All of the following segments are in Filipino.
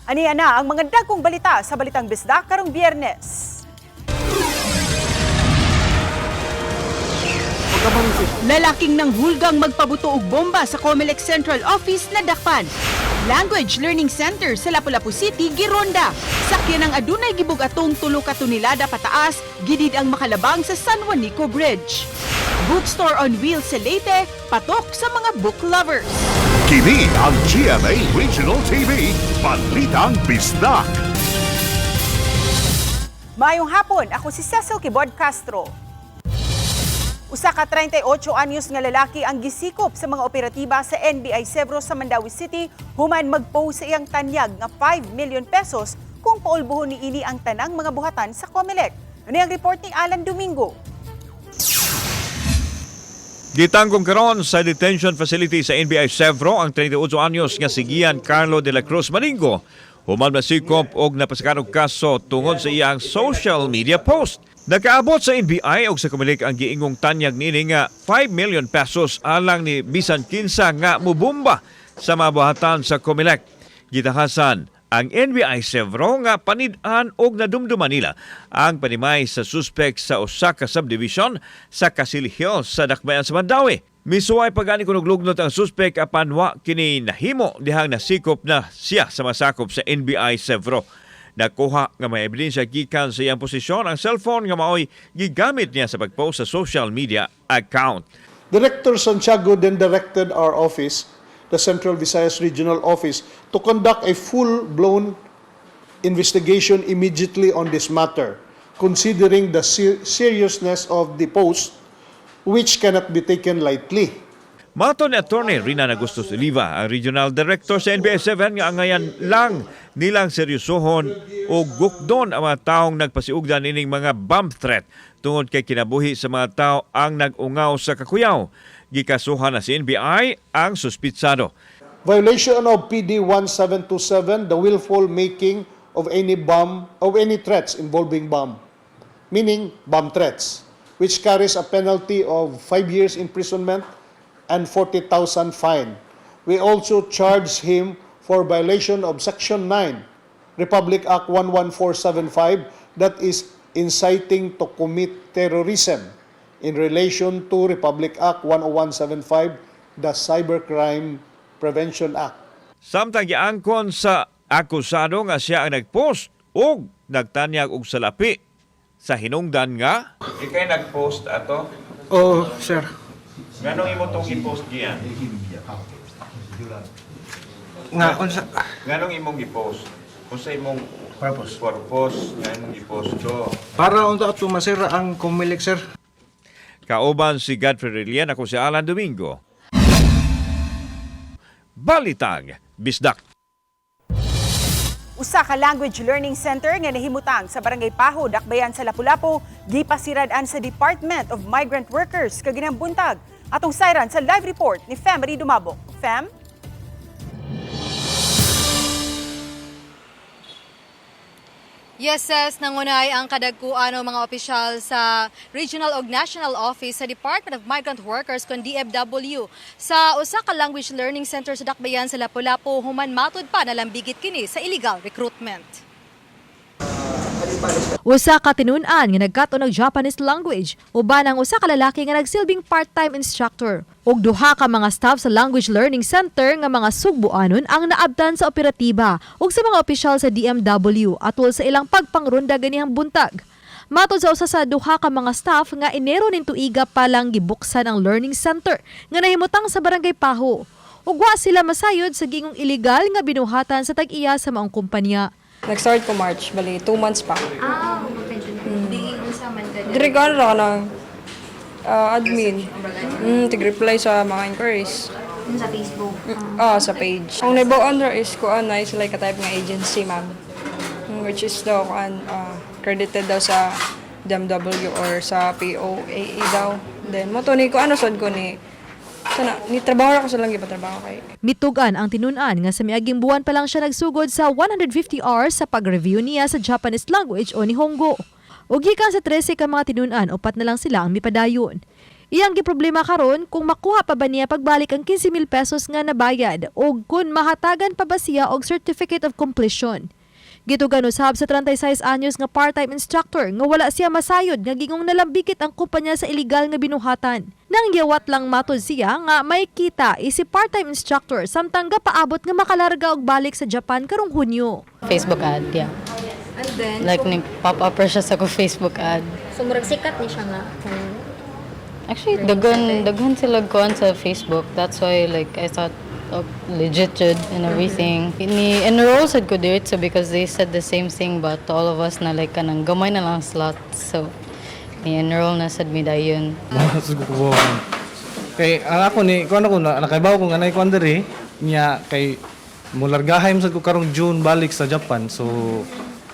Aniya na ang mga dagkong balita sa Balitang Bisdak karong Biyernes. Lalaking nanghulgang magpabuto og bomba sa Comelec Central Office na dakpan. Language Learning Center sa Lapu-Lapu City, Gironda. Sakyan ng adunay gibug-atong 3 ka tonelada pataas, gidid ang makalabang sa San Juanico Bridge. Bookstore on Wheels sa Leyte, patok sa mga book lovers. Kini ang GMA Regional TV, Balitang Bisdak. Mayong hapon, ako si Cecil Kibod Castro. Usa ka 38 anyos nga lalaki ang gisikop sa mga operatiba sa NBI Cebro sa Mandawi City human mag-post sa iyang tanyag nga 5 million pesos kung paulbuhon niini ang tanang mga buhatan sa Comelec. Ano ang report ni Alan Domingo? Gitanggong karon sa detention facility sa NBI Cebro ang 38 anyos nga si Gian Carlo de la Cruz Maningo human masikop og napasakarog kaso tungod sa iyang social media post. Nakaabot sa NBI og sa Comelec ang giingong tanyag nini nga 5 million pesos alang ni bisan kinsa nga mubomba sa mabuhatan sa Comelec. Gitahasan ang NBI Cebro nga panid-an og nadumduman nila ang panimay sa suspek sa usa ka subdivision sa Casil Hills sa Dakbayan sa Mandawi. Misuway pagani kunog lugnot ang suspek apan wa kini nahimo dihang nasikop na siya sa masakop sa NBI Cebro. Nakuha nga may ebidensya gikan sa iyang posisyon ang cellphone nga maoy gigamit niya sa pagpost sa social media account. Director Santiago then directed our office, the Central Visayas Regional Office, to conduct a full-blown investigation immediately on this matter, considering the seriousness of the post, which cannot be taken lightly. Mato ni Atty. Rina Agustos Oliva, ang Regional Director sa NBI-7 nga angayan lang nilang seryosohon o gukdon ang mga taong nagpasiugdan ining mga bomb threat tungod kay kinabuhi sa mga tao ang nag-ungaw sa kakuyaw. Gikasuhan na si NBI ang suspitsado. Violation of PD 1727, the willful making of any threats involving bomb, meaning bomb threats, which carries a penalty of 5 years imprisonment and 40,000 fine. We also charge him for violation of Section 9, Republic Act 11475, that is inciting to commit terrorism in relation to Republic Act 10175, the Cybercrime Prevention Act. Samtang giangkon sa akusado nga siya ang nagpost o nagtanyag og salapi sa hinungdan nga Ikay nag-post ato? Oo, sir. Nganong imo tong i-post giyan? Nga, unsa? Nganong imong i-post? Unsa imong purpose nga imong i-post to? Para unta ato masira ang Comelec, sir. kauban si Godfrey Rillian, ako si Alan Domingo. Balitang Bisdak. Usa ka language learning center nga nahimutang sa Barangay Paho, Dakbayan sa Lapu-Lapu, gipasirad-an sa Department of Migrant Workers kaginang buntag. Atong sayran sa live report ni Fem Marie Dumabok. Fem? Yes, sis, nangunay ang kadagkuan ng mga opisyal sa Regional ug National Office sa Department of Migrant Workers kon DFW sa usa ka language learning center sa Dakbayan sa Lapu-Lapu human matud pa nalambigit kini sa illegal recruitment. Usa ka tinun-an nga nagkaton og Japanese language uban ang usa ka lalaki nga nagsilbing part-time instructor ug duha ka mga staff sa language learning center nga mga sugbuanon ang naabtan sa operatiba ug sa mga opisyal sa DMW atol sa ilang pagpangronda ganihang buntag. Matod sa usa sa duha ka mga staff nga Enero ning tuiga pa lang gibuksan ang learning center nga nahimutang sa Barangay Paho. Ug wa sila masayod sa gingong illegal nga binuhatan sa tag-iya sa maong kumpanya. Nag-start ko March, bali 2 months pa. Di usaman ka Dire ka na admin. Tig-reply sa mga inquiries. sa Facebook. Sa page. Ang nabawaan ra is ko anay sila ka type nga agency, ma'am. Which is daw credited daw sa DMW or sa POAE daw. Then mo to ni ko sad ko ni sana ni trabaho ra ko sa lang gipatrabaho kay. Mitugan ang tinun-an nga sa miaging buwan pa lang siya nagsugod sa 150 hours sa pag-review niya sa Japanese language o Nihongo. Ug gikan sa 13 ka mga tinun-an, 4 na lang sila ang mipadayon. Iyang giproblema karon kung makuha pa ba niya pagbalik ang 15,000 pesos nga nabayad o kung mahatagan pa ba siya og certificate of completion. Gitugan usab sa 36 anyos nga part-time instructor nga wala siya masayod nga gingong nalambikit ang kumpanya sa illegal nga binuhatan. Nang yawat lang matod siya nga may kita si part-time instructor samtang gapaabot nga makalarga og balik sa Japan karong Hunyo. Facebook ad, yeah. And then, Like, pop-up siya sa ko Facebook ad. so murag sikat ni siya nga. Actually, daghan sila kuan sa Facebook. That's why, like, I thought, oh, legit jud and everything. Ni-enroll sad ko dito because they said the same thing but to all of us na like kanang gamay na lang slot. So, ni-enroll na sad mi dayon. Sugo ko. Kay ang ako ni kuan ako na nakaibaw ko nga nay kuan diri niya kay mulargahay sad ko karong June balik sa Japan. So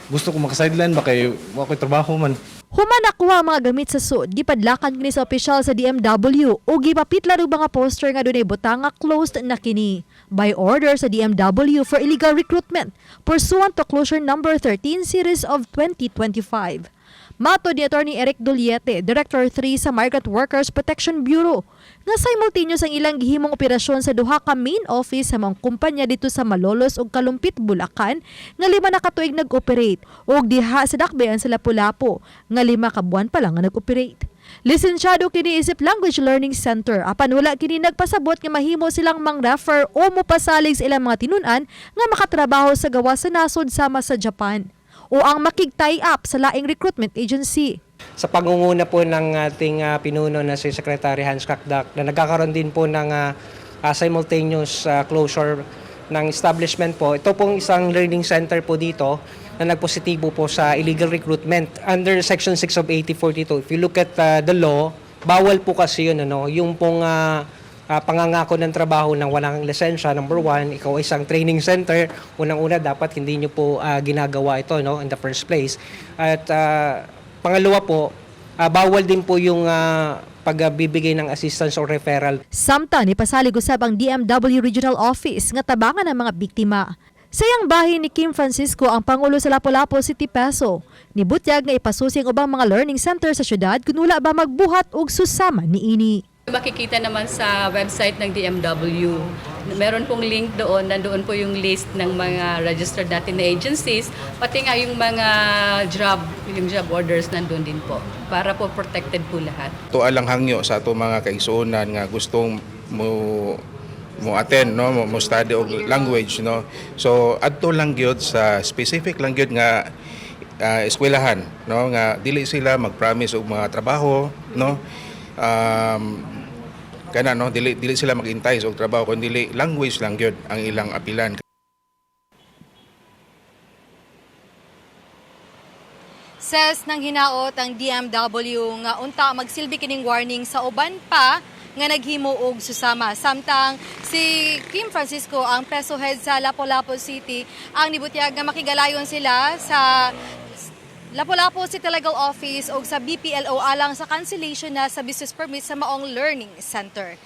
gusto ko maka-sideline ba kay wa ko'y trabaho man. Human nakuha ang mga gamit sa sud, gipadlakan kini sa opisyal sa DMW o gipapitla og mga poster nga dunay butang nga closed na kini. By order sa DMW for illegal recruitment, pursuant to closure number 13 series of 2025. Matod ni Attorney Eric Duliete, Director 3 sa Migrant Workers Protection Bureau, nga simultaneous ang ilang gihimong operasyon sa duha ka main office sa mga kumpanya dito sa Malolos ug Kalumpit, Bulacan, nga 5 na katuig nag-operate ug diha sa Dakbayan sa Lapu-Lapu, nga 5 ka buwan pa lang nga nag-operate. Lisensyado kini isip Language Learning Center apan wala kini nagpasabot nga mahimo silang mang-refer o mopasalig sa ilang mga tinun-an nga makatrabaho sa gawas sa nasod sama sa Japan o ang makig-tie up sa laing recruitment agency. Sa pangunguna po ng ating pinuno na si Secretary Hans Kakdak na nagkakaroon din po ng simultaneous closure ng establishment po. Ito pong isang learning center po dito na nagpositibo po sa illegal recruitment under Section 6 of 8042. If you look at the law, bawal po kasi yun, yung pong pangangako ng trabaho ng walang lisensya. Number 1, ikaw ay isang training center. Unang-una, dapat hindi nyo po ginagawa ito in the first place. At pangalawa po, bawal din po yung pagbibigay ng assistance or referral. Samtang ipasalig usab ang DMW Regional Office nga tabangan ang mga biktima. Sayang bahin ni Kim Francisco ang Pangulo sa Lapu-Lapu City Peso. Nibutyag nga ipasusi ang ubang mga learning center sa syudad kung wala ba magbuhat og susama niini. Makikita naman sa website ng DMW. Meron pong link doon, nandoon po yung list ng mga registered natin na agencies, pati nga yung mga job orders nandoon din po, para po protected po lahat. Ito alang hangyo sa ato mga kaigsuonan nga gustong mo attend mo study og language So adto lang gyud sa specific lang gyud nga eskwelahan nga dili sila mag-promise og mga trabaho dili sila mag-intay sa trabaho kundi dili language lang gyud ang ilang apilan. Says nang hinaot ang DMW nga unta magsilbi kining warning sa uban pa nga naghimo og susama. Samtang si Kim Francisco ang Peso Head sa Lapu-Lapu City ang nibutyag nga makigalayon sila sa Lapu-Lapu City Legal Office o sa BPLO alang sa cancellation na sa business permit sa maong learning center.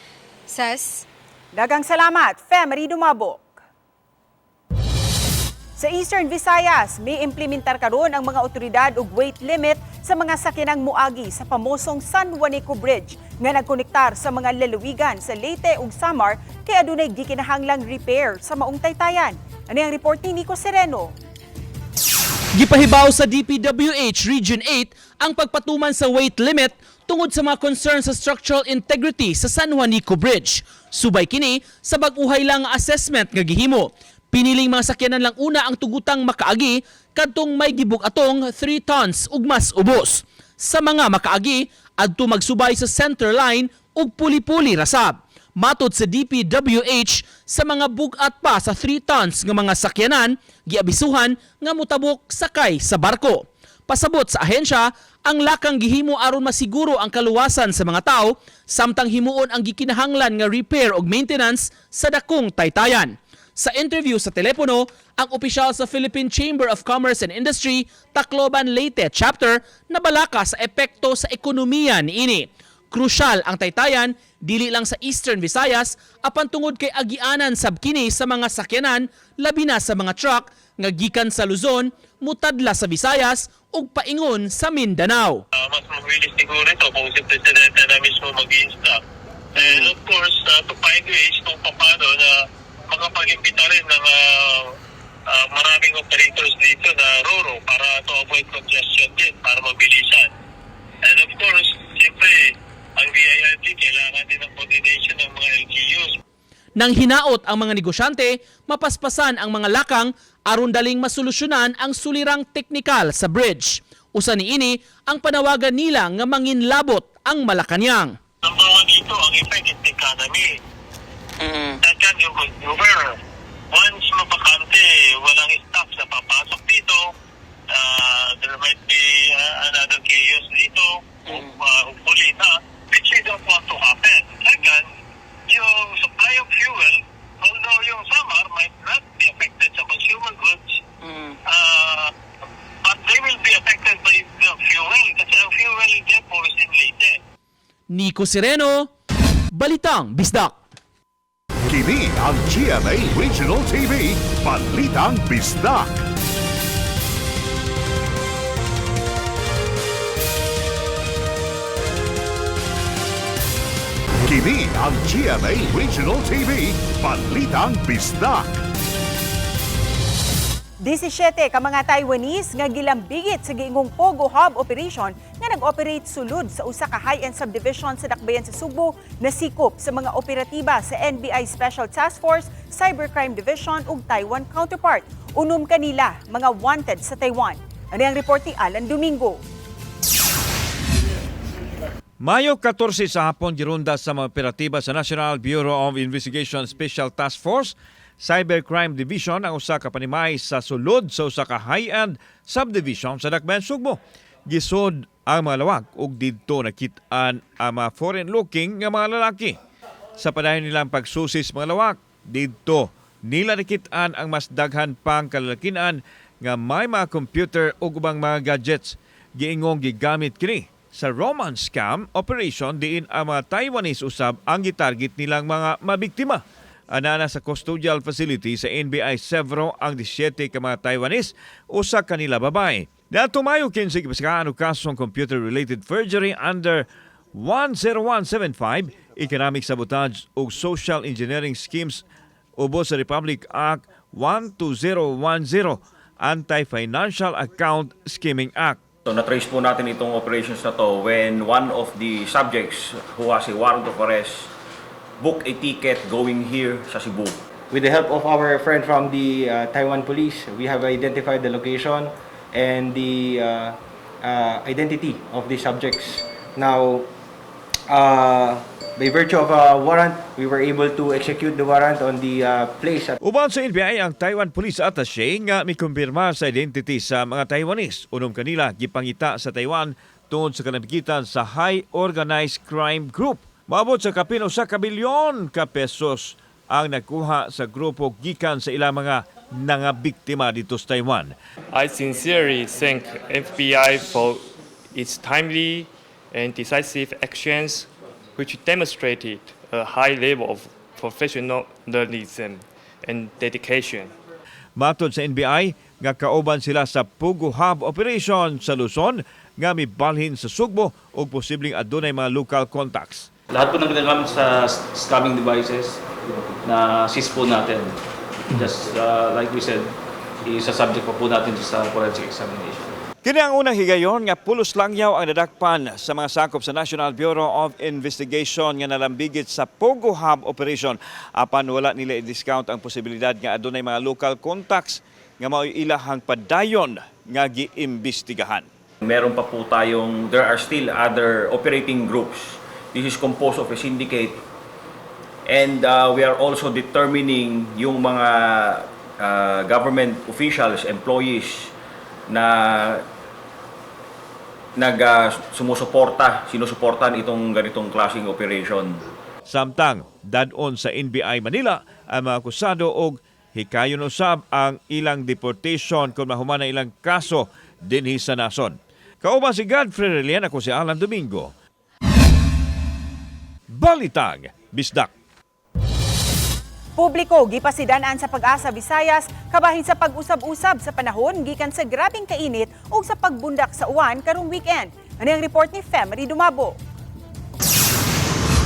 Says, Dagang salamat, Femery Dumabok. Sa Eastern Visayas, may implementar karon ang mga otoridad og weight limit sa mga sakinang muagi sa pamosong San Juanico Bridge nga nagkonektar sa mga lalawigan sa Leyte ug Samar kay adunay gikinahanglang repair sa maong taytayan. Ano ang report ni Nico Sereno? Gipahibaw sa DPWH Region 8 ang pagpatuman sa weight limit tungod sa mga concerns sa structural integrity sa San Juanico Bridge. Subay kini sa bag-uhay lang assessment nga gihimo. Piniling mga sakyanan lang una ang tugutang makaagi kadtong may gibug atong 3 tons ug mas ubos. Sa mga makaagi adto magsubay sa center line ug puli-puli rasab. Matod sa DPWH sa mga bugat pa sa 3 tons nga mga sakyanan, giabisuhan nga mutabok sakay sa barko. Pasabot sa ahensya, ang lakang gihimo aron masiguro ang kaluwasan sa mga tao, samtang himuon ang gikinahanglan nga repair ug maintenance sa dakong taytayan. Sa interview sa telepono, ang opisyal sa Philippine Chamber of Commerce and Industry, Tacloban Leyte Chapter, nabalaka sa epekto sa ekonomiya niini. Krusyal ang taytayan, dili lang sa Eastern Visayas, apan tungod kay agianan sab kini sa mga sakyanan, labi na sa mga truck nga gikan sa Luzon, mutadla sa Visayas ug paingon sa Mindanao. Mas mabilis siguro ito kung si Presidente na mismo mag-i-instruct. And of course, to find ways kung paano na makapag-imbita rin ng maraming operators dito na RoRo para to avoid congestion din, para mabilisan. And of course, siyempre, ang DILG kailangan din ng coordination ng mga LGUs. Nang hinaot ang mga negosyante, mapaspasan ang mga lakang aron daling masolusyonan ang sulirang teknikal sa bridge. Usa niini ang panawagan nila nga manginlabot ang Malacañang. Number one dito, ang effect is the economy. Second, yung consumer. Once mapakante, walang staff na papasok dito, there might be another chaos dito, hopefully na, which we don't want to happen. Second, yung supply of fuel, although yung summer might not be affected sa consumer goods, but they will be affected by the fuel kasi ang fuel depo is in Leyte. Nico Sereno, Balitang Bisdak. Kini ang GMA Regional TV, Balitang Bisdak. Kini ang GMA Regional TV, Balitang Bisdak. 17 ka mga Taiwanese nga gilambigit sa giingong Pogo Hub operation nga nag-operate sulod sa usa ka high-end subdivision sa Dakbayan sa Subo nasikop sa mga operatiba sa NBI Special Task Force, Cybercrime Division ug Taiwan counterpart. Unom kanila mga wanted sa Taiwan. Ano ang report ni Alan Domingo? Mayo 14 sa hapon gironda sa mga operatiba sa National Bureau of Investigation Special Task Force Cybercrime Division ang usa ka panimay sa sulod sa usa ka high-end subdivision sa Dakbayan, Sugbo. Gisod ang mga lawak ug didto nakit-an ang mga foreign-looking nga mga lalaki. Sa padayon nilang pagsusi sa mga lawak, didto nila nakit-an ang mas daghan pang kalalakian nga may mga computer ug ubang mga gadgets. Giingong gigamit kini sa romance scam operation diin ang mga Taiwanese usab ang gitarget nilang mga mabiktima. Anana sa custodial facility sa NBI Sevro ang 17 ka mga Taiwanese, usa kanila babae. Dato Mayo 15 gipasakaan og kasong computer-related forgery under 10175 Economic Sabotage ug Social Engineering Schemes ubos sa Republic Act 12010 Anti-Financial Account Skimming Act. So na-trace po natin itong operations na to when one of the subjects who has a warrant of arrest book a ticket going here sa Cebu. With the help of our friend from the Taiwan police, we have identified the location and the identity of the subjects. Now, by virtue of a warrant, we were able to execute the warrant on the place. Uban sa NBI ang Taiwan Police Attaché nga mikumpirma sa identity sa mga Taiwanese. Unom kanila gipangita sa Taiwan tungod sa kanabigitan sa High Organized Crime Group. Maabot sa kapin usa ka bilyon ka pesos ang nakuha sa grupo gikan sa ilang mga nangabiktima dito sa Taiwan. I sincerely thank FBI for its timely and decisive actions which demonstrated a high level of professionalism and dedication. Matod sa NBI, nga kauban sila sa Pogo Hub operation sa Luzon nga mibalhin sa Sugbo o posibleng adunay mga local contacts. Lahat po ng ginagamit sa scamming devices na seize po natin. Just like we said, isa-subject po natin sa forensic examination. Kini ang unang higayon nga pulos langyaw ang nadakpan sa mga sakop sa National Bureau of Investigation nga nalambigit sa Pogo Hub operation. Apan wala nila i-discount ang posibilidad nga adunay mga local contacts nga mao'y ilahang padayon nga giimbestigahan. Meron pa po there are still other operating groups. This is composed of a syndicate and we are also determining yung mga government officials, employees na sinusuportan itong ganitong klaseng operation. Samtang dadon sa NBI Manila ang mga akusado og hikayon usab ang ilang deportation kung mahuman ang ilang kaso dinhi sa nason. Kauban si Godfrey Relian, ako si Alan Domingo. Balitang Bisdak. Publiko gipasidan-an sa Pag-asa Visayas kabahin sa pag-usab-usab sa panahon gikan sa grabing kainit ug sa pagbundak sa uwan karong weekend. Ano ang report ni Femery Dumabo?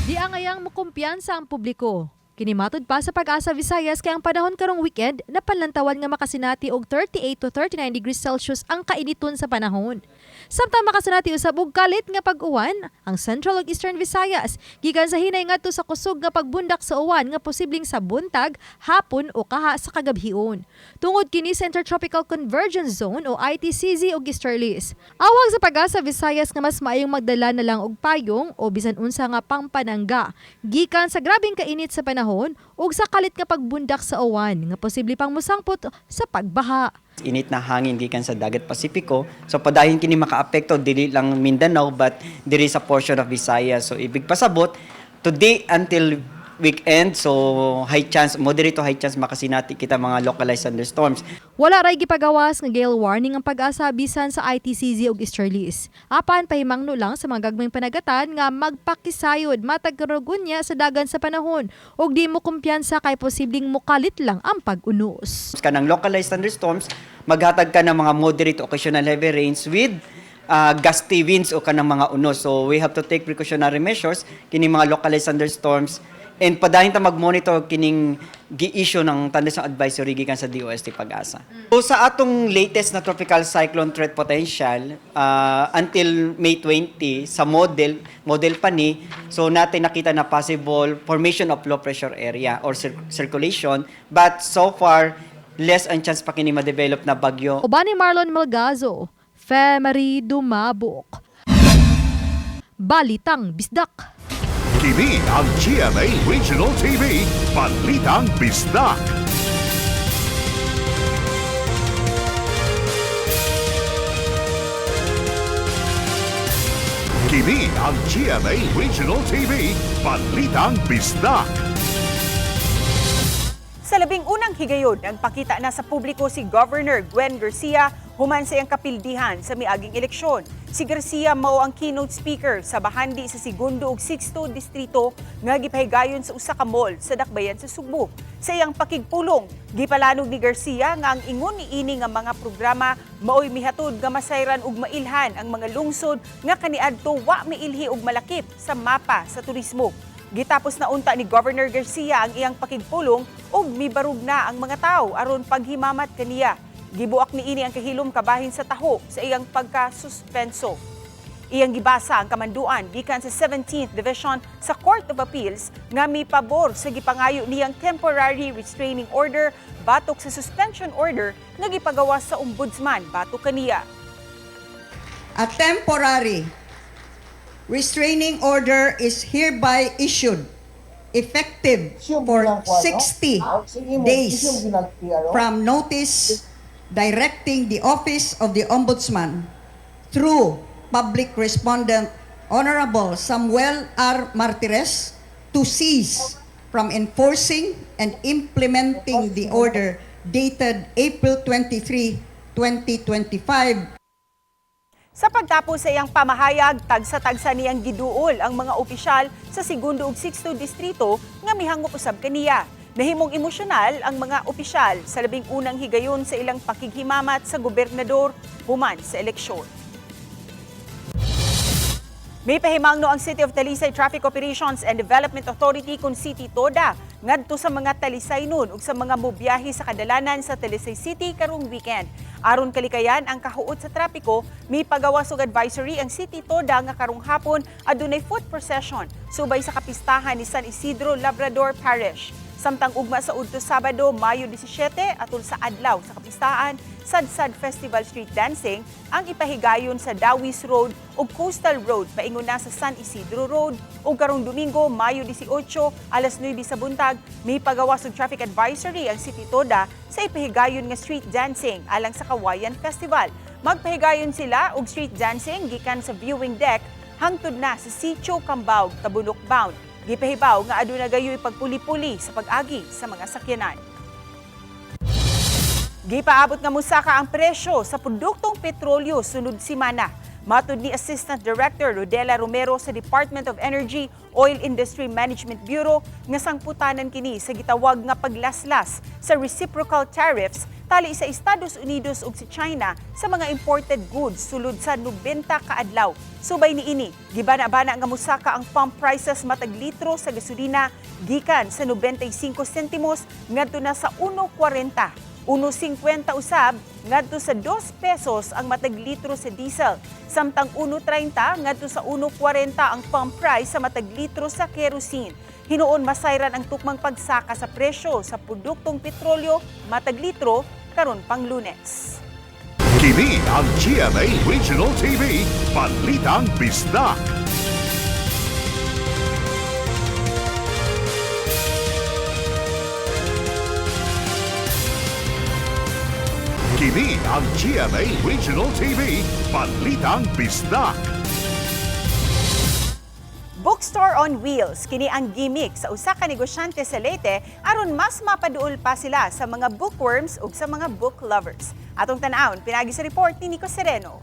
Di angayang mukumpiyansa ang publiko. Kinimatod pa sa Pag-asa Visayas kay ang panahon karong weekend na panlantawan nga makasinati og 38 to 39 degrees Celsius ang kainiton sa panahon. Samtang makasinati usab og kalit nga pag-uwan ang Central ug Eastern Visayas gikan sa hinay ngadto sa kusog nga pagbundak sa uwan nga posibleng sa buntag, hapon o kaha sa kagabhion. Tungod kini sa Intertropical Convergence Zone o ITCZ ug Easterlies. Awag sa Pag-asa Visayas nga mas maayong magdala na lang og payong o bisan unsa nga pangpanangga gikan sa grabeng kainit sa panahon ug sa kalit nga pagbundak sa uwan nga posible pang musangpot sa pagbaha. Init na hangin gikan sa dagat Pasipiko. So padayon kini makaapekto dili lang Mindanao but diri sa portion of Visayas. So ibig pasabot today until weekend, so high chance, moderate to high chance makasinati kita mga localized thunderstorms. Wala ray gipagawas nga gale warning ang Pag-asa bisan sa ITCZ ug Easterlies. Apan pahimangno lang sa mga gagmayng panagatan nga magpakisayod matag karugunya sa dagan sa panahon ug di mo kumpiyansa kay posibleng mukalit lang ang pag-unos. Kanang localized thunderstorms, maghatag ka ng mga moderate to occasional heavy rains with gusty winds o kanang mga unos. So we have to take precautionary measures kini mga localized thunderstorms. And padayon ta mag-monitor kining gi-issue ng thunderstorm advisory gikan sa DOST Pag-asa. So sa atong latest na tropical cyclone threat potential until May 20 sa model pa ni, so natin nakita na possible formation of low pressure area or circulation, but so far less ang chance pa kini ma-develop na bagyo. Uban ni Marlon Melgazo, Femery Dumabok. Balitang Bisdak. Kini ang GMA Regional TV, Balitang Bisdak. Kini ang GMA Regional TV, Balitang Bisdak. Sa labing unang higayon, nagpakita na sa publiko si Governor Gwen Garcia human sa iyang kapildihan sa miaging eleksyon. Si Garcia mao ang keynote speaker sa bahandi sa segundo ug sixto distrito nga gipahigayon sa usa ka mall sa dakbayan sa Sugbo. Sa iyang pakigpulong, gipalanog ni Garcia nga ang ingon niini nga mga programa maoy mihatod nga masayran ug mailhan ang mga lungsod nga kaniadto wa miilhi og malakip sa mapa sa turismo. Gitapos na unta ni Governor Garcia ang iyang pakigpulong ug mibarug na ang mga tawo aron paghimamat kaniya. Gibuak niini ang kahilom kabahin sa taho sa iyang pagkasuspenso. Iyang gibasa ang kamanduan gikan sa 17th Division sa Court of Appeals nga mipabor sa gipangayo niyang temporary restraining order batok sa suspension order nga gipagawas sa ombudsman batok kaniya. A temporary restraining order is hereby issued effective for 60 days from notice directing the Office of the Ombudsman through Public Respondent Honorable Samuel R. Martires to cease from enforcing and implementing the order dated April 23, 2025. Sa pagtapos sa iyang pamahayag, tagsa-tagsa niyang giduol ang mga opisyal sa segundo ug sixto distrito nga mihangop usab kaniya. Nahimong emosyonal ang mga opisyal sa labing unang higayon sa ilang pakighimamat sa gobernador human sa eleksyon. May pahimangno ang City of Talisay Traffic Operations and Development Authority kung City Toda ngadto sa mga talisaynon ug sa mga mobiyahe sa kadalanan sa Talisay City karong weekend. Aron kalikayan ang kahuot sa trapiko, may pagawas og advisory ang City Toda nga karong hapon adunay foot procession subay sa kapistahan ni San Isidro Labrador Parish. Samtang ugma sa udto Sabado, Mayo 17 atol sa adlaw sa kapistahan, Sadsad Festival Street Dancing ang ipahigayon sa Dawis Road ug Coastal Road paingon na sa San Isidro Road ug karong Domingo, Mayo 18 alas 9 sa buntag, may pagawas og traffic advisory ang City Toda sa ipahigayon nga street dancing alang sa Kawayan Festival. Magpahigayon sila og street dancing gikan sa viewing deck hangtod na sa Sitio Cambao, Tabunok Bound. Gipahibaw nga aduna gayoy pagpuli-puli sa pag-agi sa mga sakyanan. Gipaabot nga musaka ang presyo sa produktong petrolyo sunod semana. Matud ni Assistant Director Rodela Romero sa Department of Energy Oil Industry Management Bureau nga sangputanan kini sa gitawag nga paglaslas sa reciprocal tariffs tali sa Estados Unidos ug si China sa mga imported goods sulod sa 90 ka adlaw. Subay niini, gibana-bana nga musaka ang pump prices matag litro sa gasolina gikan sa 95 sentimos ngadto na sa 1.40. 1.50 usab ngadto sa 2 pesos ang matag litro sa diesel, samtang 1.30 ngadto sa 1.40 ang pump price sa matag litro sa kerosene. Hinuon masayran ang tukmang pagsaka sa presyo sa produktong petrolyo matag litro karon pang Lunes. Kini ang GMA Regional TV, Balitang Bisdak. Kini ang GMA Regional TV, Balitang Bisdak. Bookstore on Wheels, kini ang gimmick sa usa ka negosyante sa Leyte aron mas mapaduol pa sila sa mga bookworms ug sa mga book lovers. Atong tan-awon pinagi sa report ni Nico Sereno.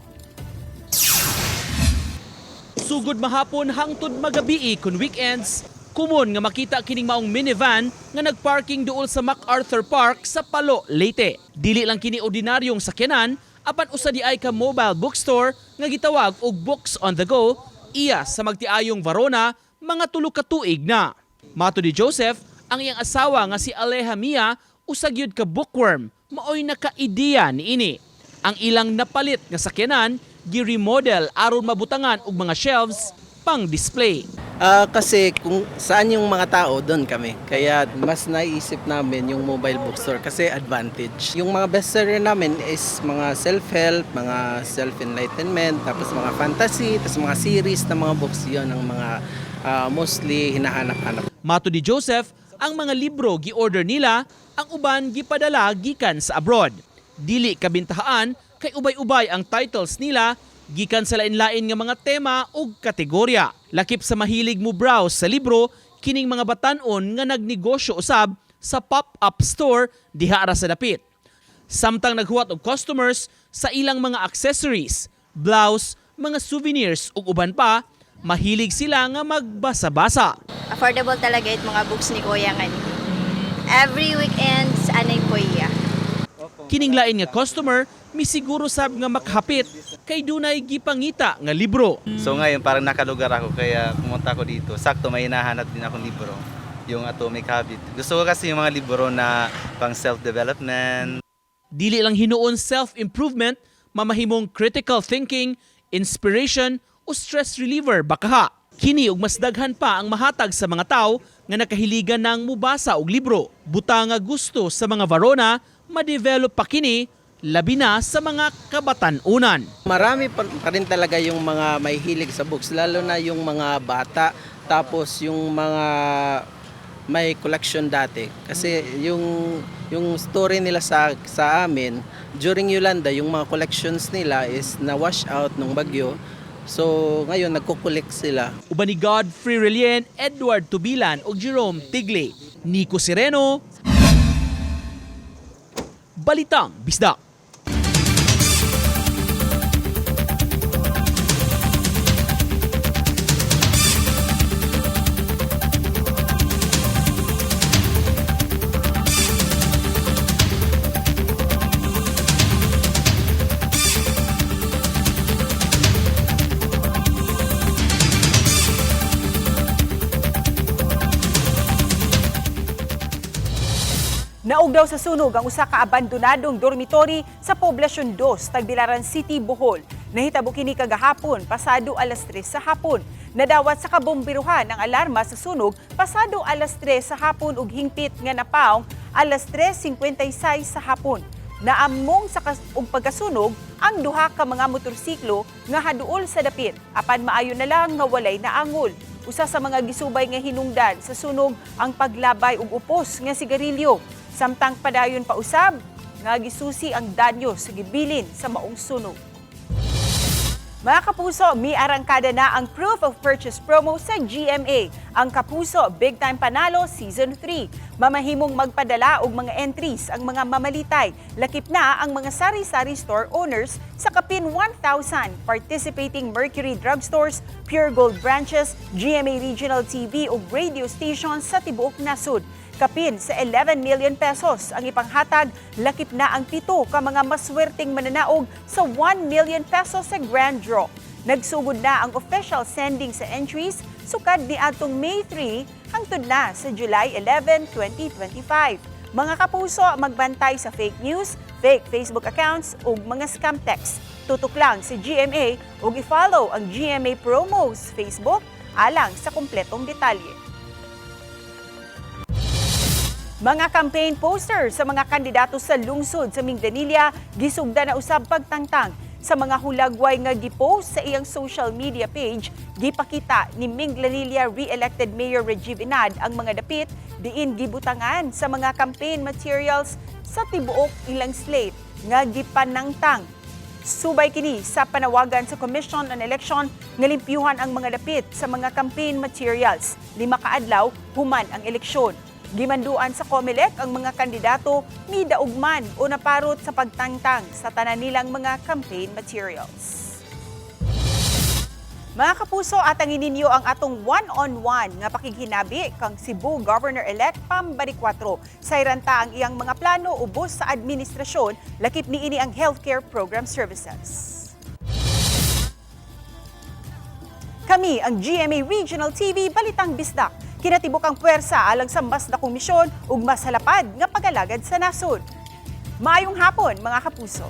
Sugod mahapon hangtod magabi kun weekends, kumon nga makita kining maong minivan nga nagparking duol sa MacArthur Park sa Palo, Leyte. Dili lang kini ordinaryong sakyanan, apan usa di ay ka mobile bookstore nga gitawag og Books on the Go, iya sa magtiayong Varona mga 3 ka tuig na. Mato ni Joseph, ang iyang asawa nga si Aleja Mia usag yun ka bookworm, maoy nakaideya niini. Ang ilang napalit nga sakyanan gi-remodel aron mabutangan og mga shelves pang display. Kasi kung saan yung mga tao, doon kami. Kaya mas naisip namin yung mobile bookstore kasi advantage. Yung mga bestseller namin is mga self-help, mga self-enlightenment, tapos mga fantasy, tapos mga series na mga books, yun ang mga mostly hinahanap-hanap. Mato ni Joseph, ang mga libro gi-order nila, ang uban gipadala gikan sa abroad. Dili kabintahaan kay ubay-ubay ang titles nila gikan sa lain-lain nga mga tema ug kategorya. Lakip sa mahilig mo browse sa libro, kining mga batan-on nga nagnegosyo usab sa pop-up store diha ra sa dapit. Samtang naghuwat og customers sa ilang mga accessories, blouse, mga souvenirs ug uban pa, mahilig sila nga magbasa-basa. Affordable talaga it mga books ni Kuya nga. Every weekends anay Kuya. Kining lain nga customer misiguro sab nga makhapit kay dunay gipangita nga libro. So ngayon parang nakalugar ako kaya pumunta ako dito. Sakto may hinahanap din akong libro, yung Atomic Habit. Gusto ko kasi yung mga libro na pang self-development. Dili lang hinuon self-improvement, mamahimong critical thinking, inspiration o stress reliever bakaha. Kini ug mas daghan pa ang mahatag sa mga tao nga nakahiligan ng mubasa og libro. Buta nga gusto sa mga Varona ma-develop pa kini labi na sa mga kabatan-unan. Marami pa rin talaga yung mga may hilig sa books, lalo na yung mga bata, tapos yung mga may collection dati. Kasi yung story nila sa amin, during Yolanda, yung mga collections nila is na-wash out ng bagyo. So ngayon nagko-collect sila. Uban ni Godfrey Relien, Edward Tubilan ug Jerome Tigley. Nico Sereno, Balitang Bisdak. Naug daw sa sunog ang usa ka abandonadong dormitory sa Poblasyon 2, Tagbilaran City, Bohol. Nahitabo kini kagahapon pasado alas 3 sa hapon. Nadawat sa kabombiruhan ang alarma sa sunog pasado alas 3 sa hapon ug hingpit nga napaong alas 3:56 sa hapon. Naamong sa pagkasunog ang duha ka mga motorsiklo nga haduol sa dapit apan maayo na lang nga walay naangol. Usa sa mga gisubay nga hinungdan sa sunog ang paglabay og upos nga sigarilyo. Samtang padayon pa usab nga gisusi ang danyo sa gibilin sa maong sunog. Mga kapuso, may arangkada na ang Proof of Purchase promo sa GMA. Ang Kapuso Big Time Panalo Season 3. Mamahimong magpadala og mga entries ang mga mamalitay. Lakip na ang mga sari-sari store owners sa kapin 1,000 participating Mercury drugstores, Pure Gold branches, GMA Regional TV ug radio stations sa tibuok nasud. Kapin sa 11 million pesos ang ipanghatag, lakip na ang 7 ka mga maswerteng mananaog sa 1 million pesos sa Grand Draw. Nagsugod na ang official sending sa entries sukad ni atong May 3 hangtod na sa July 11, 2025. Mga kapuso, magbantay sa fake news, fake Facebook accounts ug mga scam text. Tutok lang si GMA ug i-follow ang GMA Promos Facebook alang sa kumpletong detalye. Mga campaign poster sa mga kandidato sa lungsod sa Mingdanilla gisugda na usab pagtangtang. Sa mga hulagway nga gipost sa iyang social media page, gipakita ni Mingdanilla re-elected Mayor Rajiv Inad ang mga dapit diin gibutangan sa mga campaign materials sa tibuok ilang slate nga gipanangtang. Subay kini sa panawagan sa Commission on Election nga limpyuhan ang mga dapit sa mga campaign materials 5 kaadlaw human ang eleksyon. Gimanduan sa COMELEC ang mga kandidato ni daugman o naparot sa pagtangtang sa tanan nilang mga campaign materials. Mga kapuso, atangin ninyo ang atong one-on-one nga pakighinabi kang Cebu Governor-elect Pam Bariccuatro. Sa iranta ang iyang mga plano ubos sa administrasyon, lakip niini ang healthcare program services. Kami ang GMA Regional TV Balitang Bisdak. Kinatibok ang puwersa alang sa mas na komisyon ug mas halapad nga pagalagad sa nasod. Maayong hapon mga kapuso.